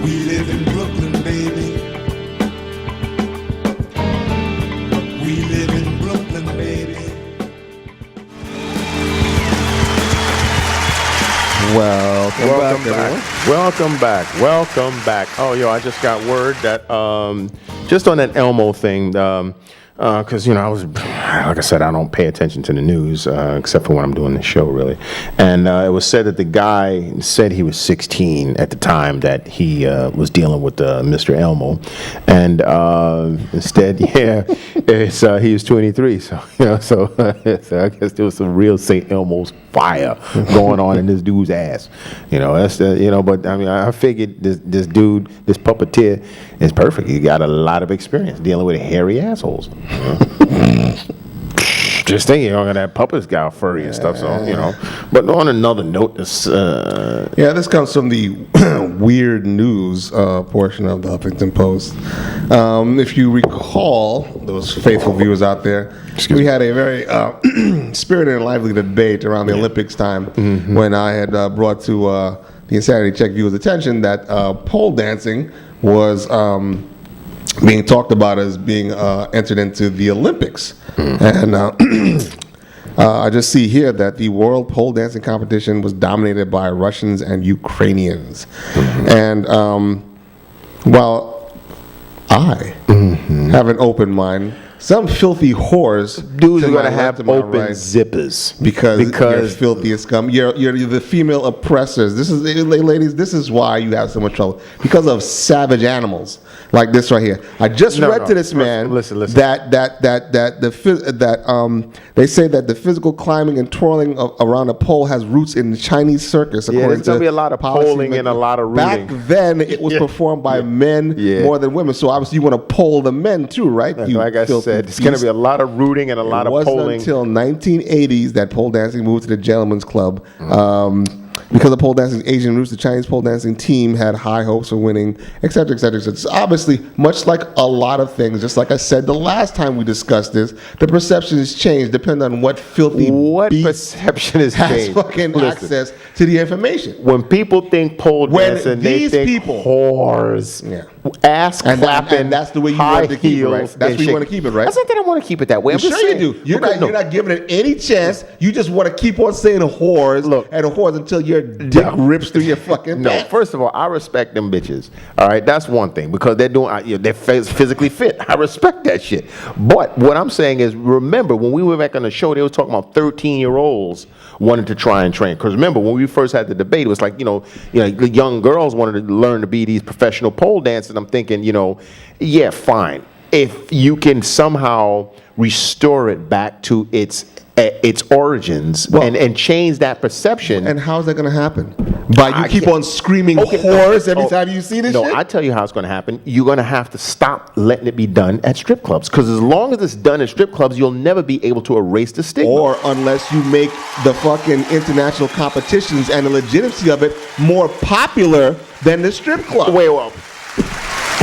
We live in Brooklyn, baby. We live in Brooklyn, baby. Welcome back. Oh, yo, I just got word that just on that Elmo thing, because I was, like I said, I don't pay attention to the news except for when I'm doing the show, really. And it was said that the guy said he was 16 at the time that he was dealing with Mr. Elmo, and instead, he was 23. So so I guess there was some real St. Elmo's fire going on in this dude's ass. That's But I mean, I figured this dude, this puppeteer, is perfect. He got a lot of experience dealing with hairy assholes. Just thinking, that puppets got furry and stuff. So But on another note, this this comes from the weird news portion of the Huffington Post. If you recall, those faithful viewers out there, we had a very spirited and lively debate around the Olympics time when I had brought to the Insanity Check viewers' attention that pole dancing was being talked about as being entered into the Olympics. And I just see here that the World Pole Dancing Competition was dominated by Russians and Ukrainians. And while I have an open mind, some filthy whores dudes are going to have open zippers because you're filthy as scum. You're the female oppressors. Ladies, this is why you have so much trouble, because of savage animals like this right here. I just read to this man listen. that they say that the physical climbing and twirling around a pole has roots in the Chinese circus. Yeah, there's going to be a lot of polling and a lot of rooting. Back then, it was performed by men more than women. So obviously, you want to poll the men too, right? Like I said, it's going to be a lot of rooting and a lot of polling. It wasn't until 1980s that pole dancing moved to the gentleman's club. Because of pole dancing's Asian roots, the Chinese pole dancing team had high hopes for winning, et cetera, et cetera, et cetera. So obviously, much like a lot of things, just like I said the last time we discussed this, the perception has changed depending on what filthy perception has changed. Fucking access to the information. When people think pole dancing, they think whores, ass clapping, and that's the way you want to keep it, right? That's where you want to keep it, right? I said that I want to keep it that way. I'm sure saying, you do. You're not giving it any chance. You just want to keep on saying whores and whores until your dick rips through your fucking pants. First of all, I respect them bitches. All right, that's one thing, because they're doing, they're physically fit. I respect that shit. But what I'm saying is, remember when we were back on the show, they were talking about 13-year-olds wanted to try and train. Because remember when we first had the debate, it was like the young girls wanted to learn to be these professional pole dancers. I'm thinking, yeah, fine. If you can somehow restore it back to its origins and change that perception. And how's that going to happen? By you keep on screaming whores every time you see this shit? No, I tell you how it's going to happen. You're going to have to stop letting it be done at strip clubs. Because as long as it's done at strip clubs, you'll never be able to erase the stigma. Or unless you make the fucking international competitions and the legitimacy of it more popular than the strip club.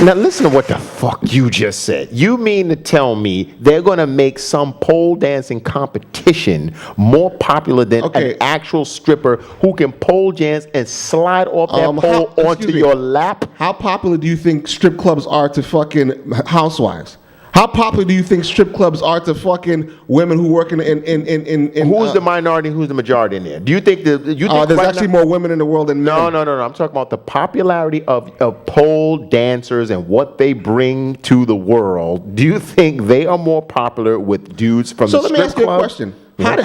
Now listen to what the fuck you just said. You mean to tell me they're going to make some pole dancing competition more popular than an actual stripper who can pole dance and slide off that pole onto your lap? How popular do you think strip clubs are to fucking housewives? How popular do you think strip clubs are to fucking women who work in who's the minority and who's the majority in there? Do you think there's actually more women in the world than men? No. I'm talking about the popularity of pole dancers and what they bring to the world. Do you think they are more popular with dudes from the strip club? So let me ask you a question. How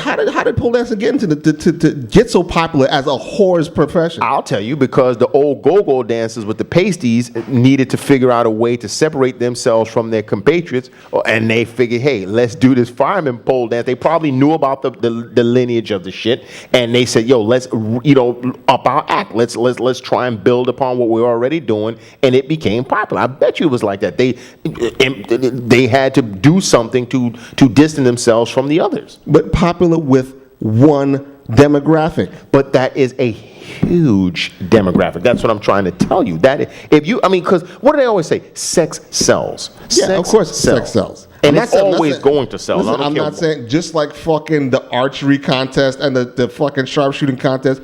did pole dancing get into to get so popular as a whore's profession? I'll tell you, because the old go-go dancers with the pasties needed to figure out a way to separate themselves from their compatriots, and they figured, hey, let's do this fireman pole dance. They probably knew about the lineage of the shit, and they said, yo, let's up our act. Let's try and build upon what we're already doing, and it became popular. I bet you it was like that. They had to do something to distance themselves from the others. But popular with one demographic. But that is a huge demographic. That's what I'm trying to tell you. Because what do they always say? Sex sells. Of course, sex sells. And it's always going to sell. Listen, I'm not saying, just like fucking the archery contest and the fucking sharpshooting contest,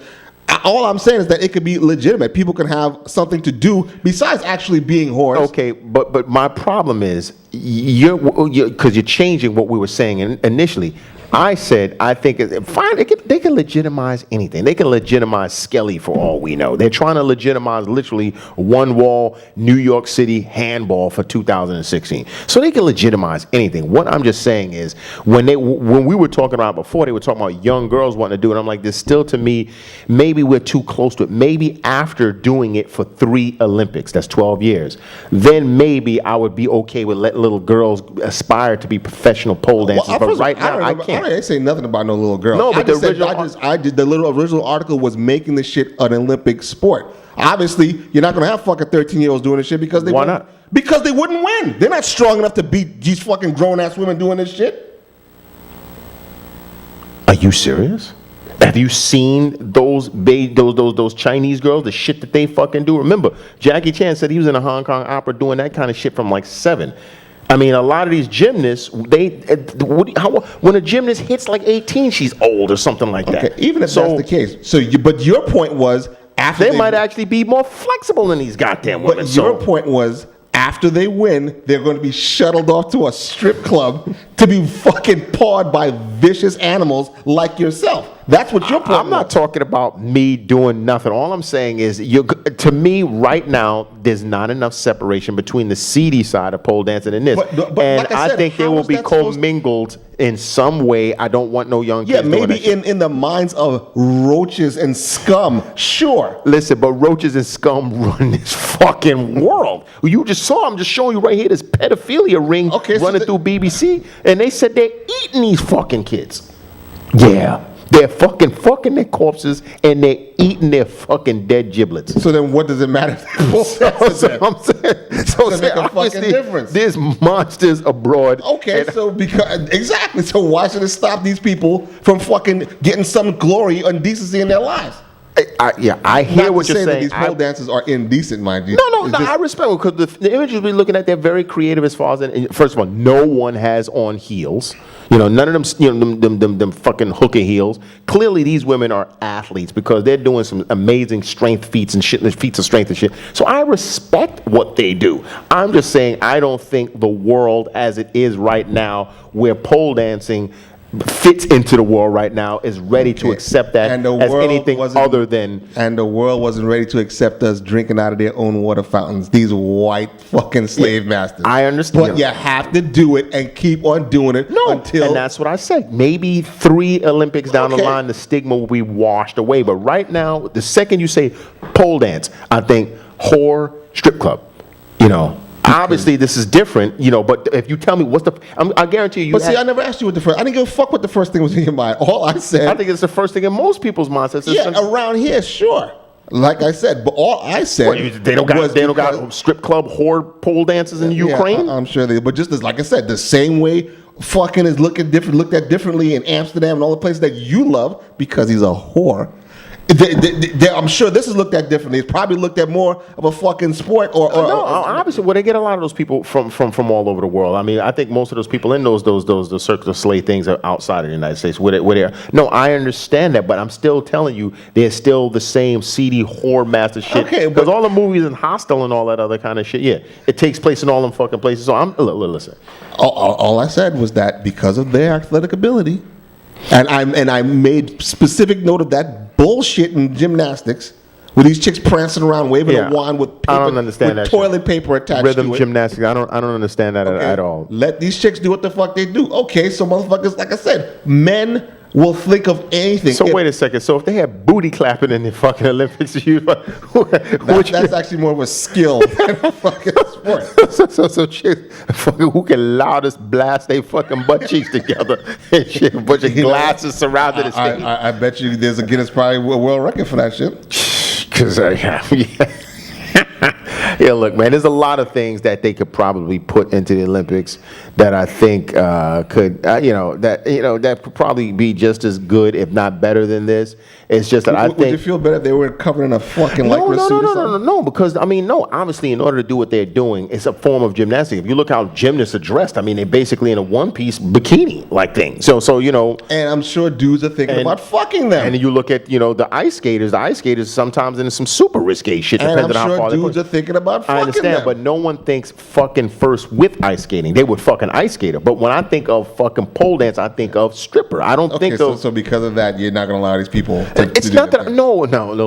All I'm saying is that it could be legitimate. People can have something to do besides actually being whores. Okay, but my problem is because you're changing what we were saying initially. I said I think fine. They can legitimize anything. They can legitimize Skelly for all we know. They're trying to legitimize literally one wall New York City handball for 2016. So they can legitimize anything. What I'm just saying is when we were talking about before, they were talking about young girls wanting to do it. I'm like, this still to me, maybe we're too close to it. Maybe after doing it for 3 Olympics, that's 12 years, then maybe I would be okay with letting little girls aspire to be professional pole dancers. But right now, I can't. I didn't say nothing about no little girl. No, but the original original article was making this shit an Olympic sport. Obviously, you're not gonna have fucking 13-year-olds doing this shit because why not? Because they wouldn't win. They're not strong enough to beat these fucking grown ass women doing this shit. Are you serious? Have you seen those Chinese girls, the shit that they fucking do? Remember, Jackie Chan said he was in a Hong Kong opera doing that kind of shit from like 7. I mean, a lot of these gymnasts, when a gymnast hits like 18, she's old or something like that. Okay, even if that's the case. But your point was after they might actually be more flexible than these goddamn women. But your point was after they win, they're going to be shuttled off to a strip club to be fucking pawed by vicious animals like yourself. That's what your point was. I'm not talking about me doing nothing. All I'm saying is, to me, right now, there's not enough separation between the seedy side of pole dancing and this. But and like I said, think they will be commingled in some way. I don't want no young kids doing that shit. in the minds of roaches and scum, sure. Listen, but roaches and scum run this fucking world. You just saw, I'm just showing you right here, this pedophilia ring running through BBC, and they said they're eating these fucking kids. Yeah. They're fucking their corpses, and they're eating their fucking dead giblets. So then what does it matter? So I'm saying, does it make a fucking difference? There's monsters abroad. Okay, so exactly. So why should it stop these people from fucking getting some glory and decency in their lives? I hear what you're saying. That these pole dances are indecent, mind you. No, I respect it because the images we're looking at, they're very creative as far as, first of all, no one has on heels. None of them, them fucking hooker heels. Clearly, these women are athletes because they're doing some amazing strength feats and shit, feats of strength and shit. So I respect what they do. I'm just saying I don't think the world as it is right now, where pole dancing fits into the world right now, is ready to accept that as anything other than. And the world wasn't ready to accept us drinking out of their own water fountains. These white fucking slave masters. I understand. But you have to do it and keep on doing it until. And that's what I said. Maybe 3 Olympics down the line, the stigma will be washed away. But right now, the second you say pole dance, I think whore, strip club. Obviously, this is different, but if you tell me I guarantee you. But see, I never asked you what the first. I didn't give a fuck what the first thing was in your mind. All I said. I think it's the first thing in most people's minds. Around here, sure. Like I said, but all I said. They don't got strip club whore pole dances in Ukraine. I'm sure but just as like I said, the same way fucking is looked at differently in Amsterdam and all the places that you love because he's a whore. I'm sure this is looked at differently. It's probably looked at more of a fucking sport obviously, they get a lot of those people from all over the world. I mean, I think most of those people in those Cirque du Soleil things are outside of the United States. No, I understand that, but I'm still telling you, they're still the same seedy whore master shit. Okay, because all the movies and Hostel and all that other kind of shit, it takes place in all them fucking places. So listen. All I said was that because of their athletic ability, and I made specific note of that bullshit in gymnastics, with these chicks prancing around waving a wand with paper, I don't understand that toilet shit. Paper attached Rhythm to it. gymnastics. I don't understand that at all. Let these chicks do what the fuck they do. Okay, so motherfuckers, like I said, men will think of anything. So wait a second. So if they have booty clapping in the fucking Olympics, that's actually more of a skill than a fucking sport. So chicks fucking who can loudest blast they fucking butt cheeks together and shit. A bunch of glasses surrounded the stage. I bet you there's a Guinness probably world record for that shit. Because yeah, look, man, there's a lot of things that they could probably put into the Olympics that I think could, that could probably be just as good, if not better than this. It's just that Would you feel better if they were covered in a fucking lycra suit or something? No, because I mean, no. Obviously, in order to do what they're doing, it's a form of gymnastics. If you look how gymnasts are dressed, I mean, they're basically in a one-piece bikini like thing. So you know. And I'm sure dudes are thinking about fucking them. And you look at the ice skaters. The ice skaters sometimes into some super risque shit. And Depending I'm on how sure far dudes are thinking about fucking I understand, them. but no one thinks fucking first with ice skating. They would fucking ice skater. But when I think of fucking pole dance, I think of stripper. I don't think of. So because of that, you're not going to allow these people to It's do not their that. thing. No.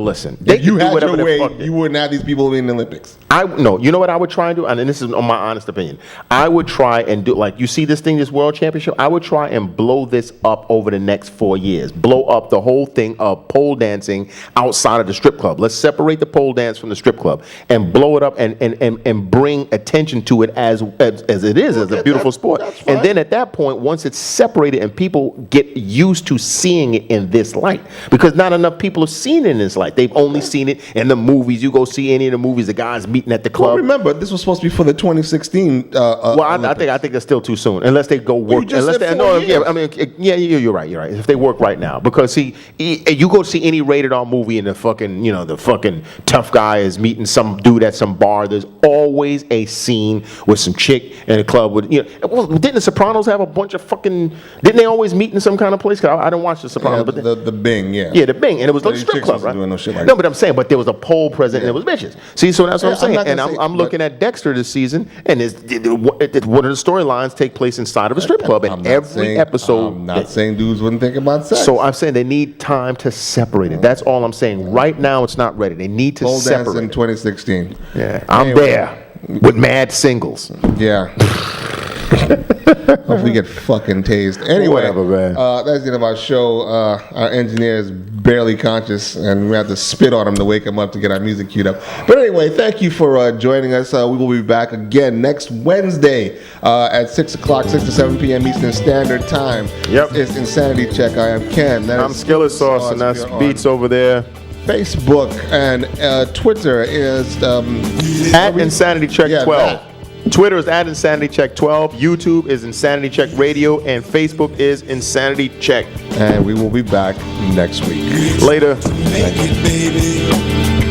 Listen. They If you can do had whatever your the fuck way, they- you wouldn't have these people in the Olympics. No, you know what I would try and do, and this is my honest opinion. I would try and do, like, you see this thing, this world championship. I would try and blow this up over the next 4 years. Blow up the whole thing of pole dancing outside of the strip club. Let's separate the pole dance from the strip club and blow it up and bring attention to it as it is, as a beautiful sport. And then at that point, once it's separated and people get used to seeing it in this light, because not enough people have seen it in this light. They've only seen it in the movies. You go see any of the movies, the guys meeting at the club. Well, remember, this was supposed to be for the 2016. Well, I think that's still too soon, unless they go work. you just Unless said they, 4 yeah, years. I mean, yeah, you're right. If they work right now, because see, you go see any rated R movie, and the fucking tough guy is meeting some dude at some bar. There's always a scene with some chick in a club with Well, didn't the Sopranos have a bunch of fucking? Didn't they always meet in some kind of place? 'Cause I didn't watch the Sopranos, but the Bing, yeah. yeah, the Bing, and it was like a These strip chicks club, wasn't right? doing no shit like No, that. but I'm saying, but there was a pole present, and it was bitches. See, so that's what Yeah, I'm saying, I'm not and gonna I'm say- looking at Dexter this season, and one of the storylines take place inside of a strip club, I'm and not every saying- episode. I'm not saying dudes wouldn't think about sex. So I'm saying they need time to separate it. That's all I'm saying. Right now, it's not ready. They need to pole dance separate in it. 2016. Yeah, I'm Anyway. there with mad singles. Yeah. Hopefully get fucking tased. Anyway, Whatever, man. That's the end of our show. Our engineer is barely conscious, and we have to spit on him to wake him up to get our music queued up. But anyway, thank you for joining us. We will be back again next Wednesday at 6 o'clock, 6 to 7 p.m. Eastern Standard Time. Yep. It's Insanity Check. I am Ken. That I'm is Skillet Sauce, and that's We are on Beats over there. Facebook and Twitter is At Insanity Check Yeah, 12. that. Twitter is at Insanity Check 12. YouTube is Insanity Check Radio, and Facebook is Insanity Check. and we will be back next week. Later. Make it, baby.